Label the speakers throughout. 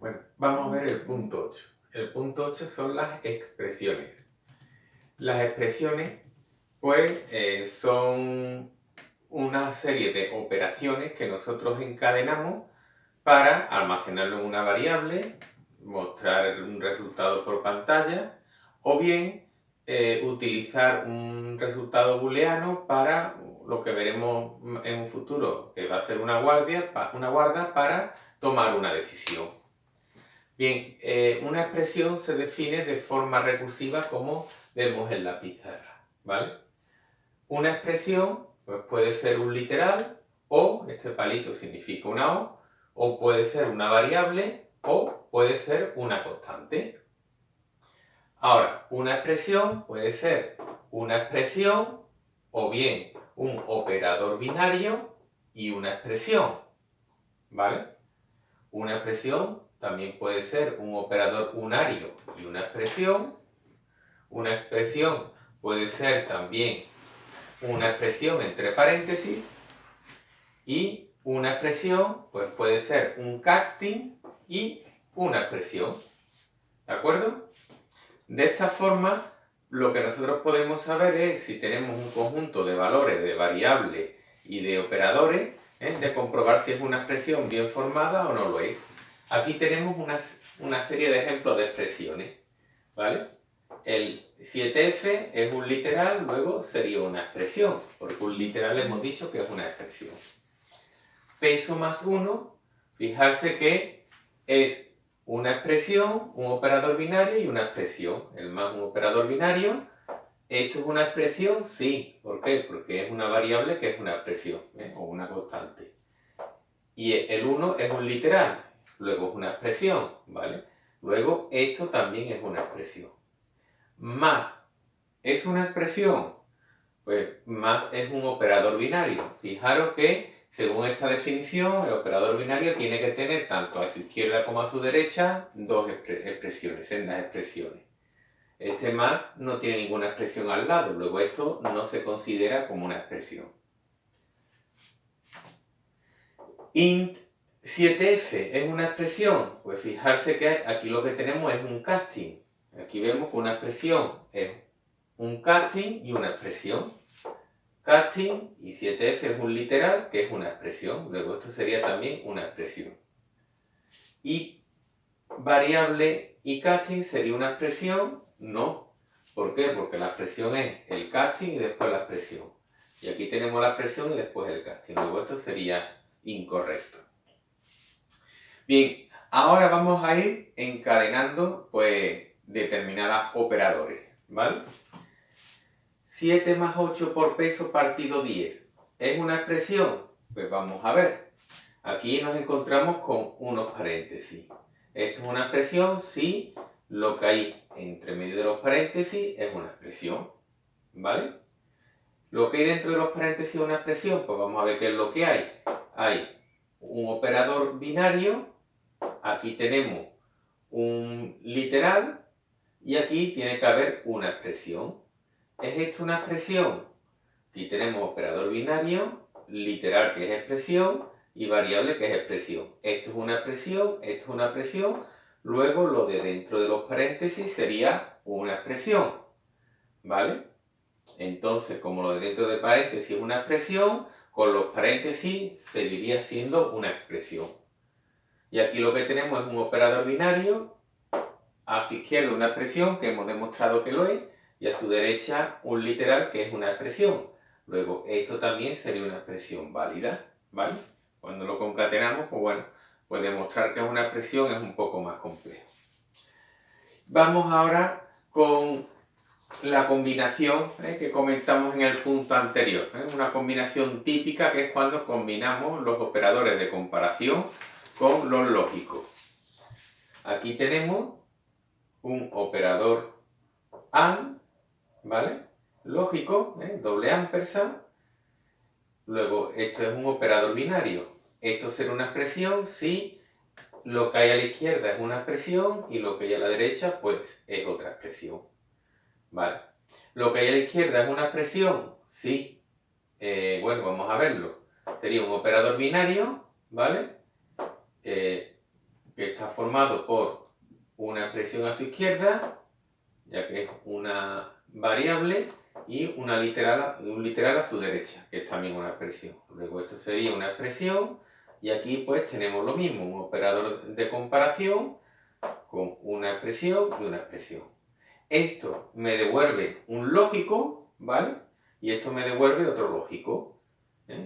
Speaker 1: Bueno, vamos a ver el punto 8. El punto 8 son las expresiones. Las expresiones, pues, son una serie de operaciones que nosotros encadenamos para almacenarlo en una variable, mostrar un resultado por pantalla, o bien utilizar un resultado booleano para lo que veremos en un futuro, que va a ser una guarda para tomar una decisión. Bien, una expresión se define de forma recursiva como vemos en la pizarra, ¿vale? Una expresión pues, puede ser un literal, o, este palito significa una o puede ser una variable, o puede ser una constante. Ahora, una expresión puede ser una expresión, o bien un operador binario y una expresión, ¿vale? Una expresión también puede ser un operador unario y una expresión. Una expresión puede ser también una expresión entre paréntesis. Y una expresión pues puede ser un casting y una expresión. ¿De acuerdo? De esta forma, lo que nosotros podemos saber es si tenemos un conjunto de valores, de variables y de operadores, de comprobar si es una expresión bien formada o no lo es. Aquí tenemos una serie de ejemplos de expresiones, ¿vale? El 7F es un literal, luego sería una expresión, porque un literal hemos dicho que es una expresión. Peso más 1, fijarse que es una expresión, un operador binario y una expresión. El más un operador binario. ¿Esto es una expresión? Sí. ¿Por qué? Porque es una variable que es una expresión, o una constante. Y el 1 es un literal, luego es una expresión, ¿vale? Luego esto también es una expresión. Más, ¿es una expresión? Pues más es un operador binario. Fijaros que, según esta definición, el operador binario tiene que tener tanto a su izquierda como a su derecha dos expresiones, sendas expresiones. Este más no tiene ninguna expresión al lado, luego esto no se considera como una expresión. Int 7F es una expresión, pues fijarse que aquí lo que tenemos es un casting. Aquí vemos que una expresión es un casting y una expresión. Casting y 7F es un literal, que es una expresión. Luego esto sería también una expresión. Y variable y casting sería una expresión, no. ¿Por qué? Porque la expresión es el casting y después la expresión. Y aquí tenemos la expresión y después el casting. Luego esto sería incorrecto. Bien, ahora vamos a ir encadenando pues determinados operadores, ¿vale? 7 más 8 por peso partido 10. ¿Es una expresión? Pues vamos a ver. Aquí nos encontramos con unos paréntesis. ¿Esto es una expresión? Sí. Lo que hay entre medio de los paréntesis es una expresión, ¿vale? Lo que hay dentro de los paréntesis es una expresión, pues vamos a ver qué es lo que hay. Hay un operador binario, aquí tenemos un literal y aquí tiene que haber una expresión. ¿Es esto una expresión? Aquí tenemos operador binario, literal que es expresión y variable que es expresión. Esto es una expresión, esto es una expresión. Luego lo de dentro de los paréntesis sería una expresión, ¿vale? Entonces, como lo de dentro de paréntesis es una expresión, con los paréntesis seguiría siendo una expresión. Y aquí lo que tenemos es un operador binario, a su izquierda una expresión, que hemos demostrado que lo es, y a su derecha un literal, que es una expresión. Luego, esto también sería una expresión válida, ¿vale? Cuando lo concatenamos, pues bueno, pues demostrar que es una expresión es un poco más complejo. Vamos ahora con la combinación que comentamos en el punto anterior. Una combinación típica que es cuando combinamos los operadores de comparación con los lógicos. Aquí tenemos un operador AND, ¿vale? Lógico, doble ampersand. Luego, esto es un operador binario. Esto será una expresión si lo que hay a la izquierda es una expresión y lo que hay a la derecha, pues, es otra expresión. ¿Vale? Lo que hay a la izquierda es una expresión, sí. Bueno, vamos a verlo. Sería un operador binario, ¿vale? que está formado por una expresión a su izquierda, ya que es una variable, y un literal a su derecha, que es también una expresión. Luego esto sería una expresión, y aquí pues tenemos lo mismo, un operador de comparación con una expresión y una expresión. Esto me devuelve un lógico, ¿vale? Y esto me devuelve otro lógico.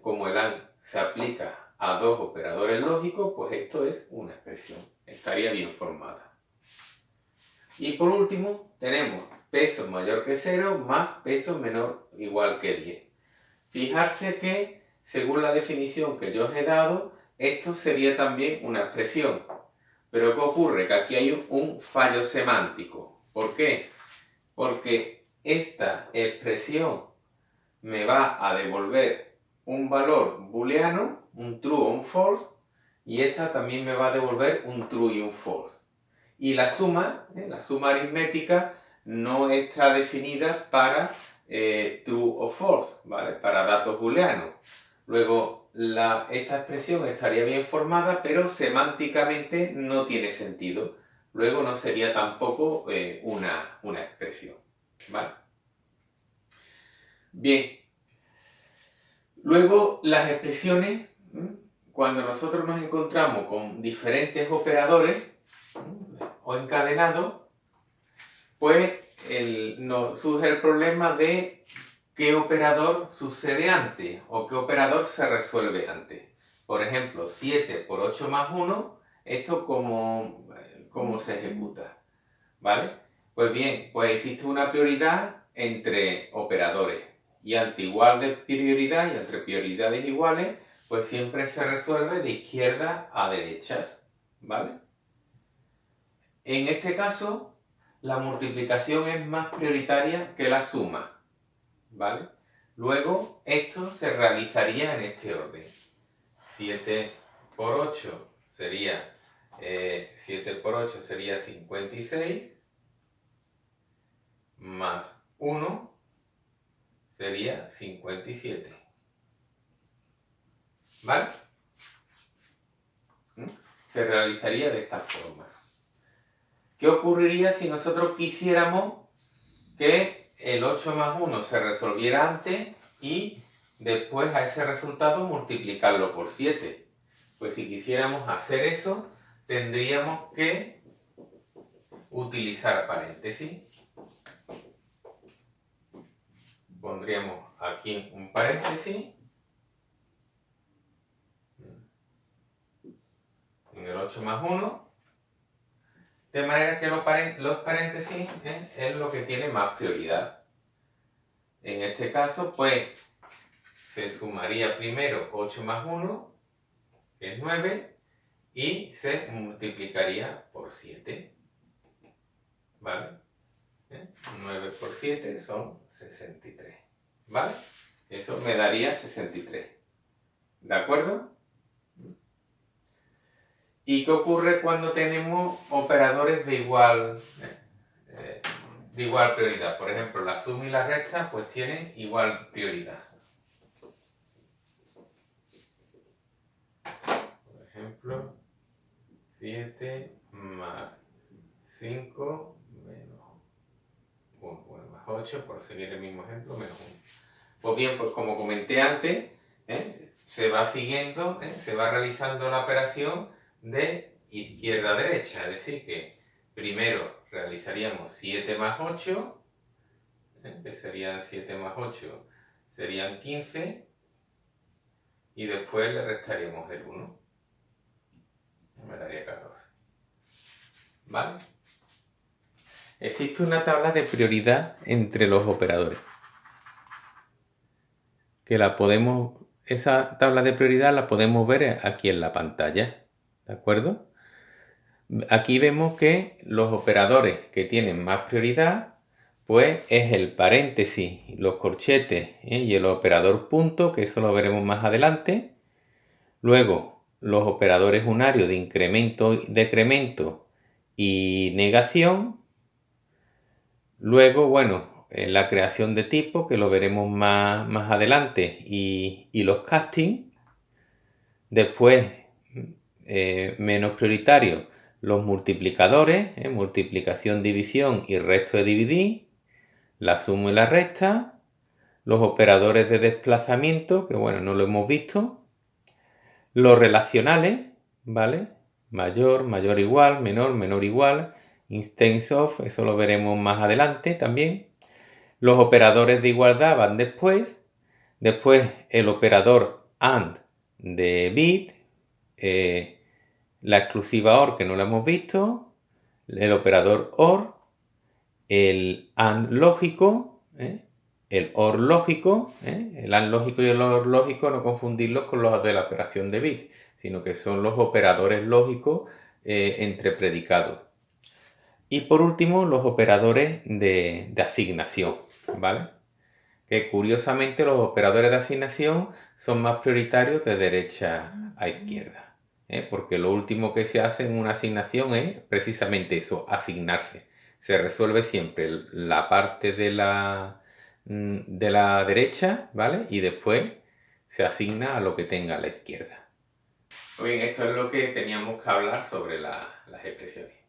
Speaker 1: Como el AND se aplica a dos operadores lógicos, pues esto es una expresión. Estaría bien formada. Y por último, tenemos peso mayor que 0 más peso menor o igual que 10. Fijarse que, según la definición que yo os he dado, esto sería también una expresión. Pero ¿qué ocurre? Que aquí hay un fallo semántico. ¿Por qué? Porque esta expresión me va a devolver un valor booleano, un true o un false, y esta también me va a devolver un true y un false. Y la suma aritmética, no está definida para true o false, ¿vale? Para datos booleanos. Luego, esta expresión estaría bien formada, pero semánticamente no tiene sentido. Luego no sería tampoco una expresión, ¿vale? Bien. Luego, las expresiones, cuando nosotros nos encontramos con diferentes operadores o encadenados, pues nos surge el problema de qué operador sucede antes o qué operador se resuelve antes. Por ejemplo, 7 por 8 más 1, ¿esto cómo se ejecuta? ¿Vale? Pues bien, pues existe una prioridad entre operadores, y ante igual de prioridad y entre prioridades iguales, pues siempre se resuelve de izquierda a derechas, ¿vale? En este caso, la multiplicación es más prioritaria que la suma, ¿vale? Luego, esto se realizaría en este orden. 7 por 8 sería 56, más 1 sería 57. ¿Vale? Se realizaría de esta forma. ¿Qué ocurriría si nosotros quisiéramos que el 8 más 1 se resolviera antes y después a ese resultado multiplicarlo por 7? Pues si quisiéramos hacer eso, tendríamos que utilizar paréntesis. Pondríamos aquí un paréntesis en el 8 más 1, de manera que los paréntesis es lo que tiene más prioridad. En este caso, pues, se sumaría primero 8 más 1, que es 9, y se multiplicaría por 7. ¿Vale? 9 por 7 son 63. ¿Vale? Eso me daría 63. ¿De acuerdo? ¿Y qué ocurre cuando tenemos operadores de igual prioridad? Por ejemplo, la suma y la resta pues tienen igual prioridad. Por ejemplo, 7 más 5 menos 1. Bueno, más 8, por seguir el mismo ejemplo, menos 1. Pues bien, pues como comenté antes, se va siguiendo, se va realizando la operación de izquierda a derecha. Es decir, que primero realizaríamos 7 más 8, que serían 7 más 8, serían 15, y después le restaríamos el 1. Me daría 14. ¿Vale? Existe una tabla de prioridad entre los operadores. Esa tabla de prioridad la podemos ver aquí en la pantalla. ¿De acuerdo? Aquí vemos que los operadores que tienen más prioridad, pues es el paréntesis, los corchetes y el operador punto, que eso lo veremos más adelante. Luego, los operadores unarios de incremento, decremento y negación. Luego, bueno, la creación de tipos, que lo veremos más adelante, y los castings. Después, menos prioritarios, los multiplicadores, multiplicación, división y resto de dividir, la suma y la resta, los operadores de desplazamiento, que bueno, no lo hemos visto, los relacionales, ¿vale? Mayor, mayor igual, menor, menor igual, instance of, eso lo veremos más adelante también. Los operadores de igualdad van después el operador AND de bit, la exclusiva OR que no lo hemos visto, el operador OR, el AND lógico, el OR lógico, el AND lógico y el OR lógico no confundirlos con los de la operación de bit, sino que son los operadores lógicos entre predicados. Y por último, los operadores de asignación, ¿vale? Que curiosamente los operadores de asignación son más prioritarios de derecha a izquierda, porque lo último que se hace en una asignación es precisamente eso, asignarse. Se resuelve siempre la parte de la derecha, ¿vale? Y después se asigna a lo que tenga a la izquierda. Muy bien, esto es lo que teníamos que hablar sobre las expresiones.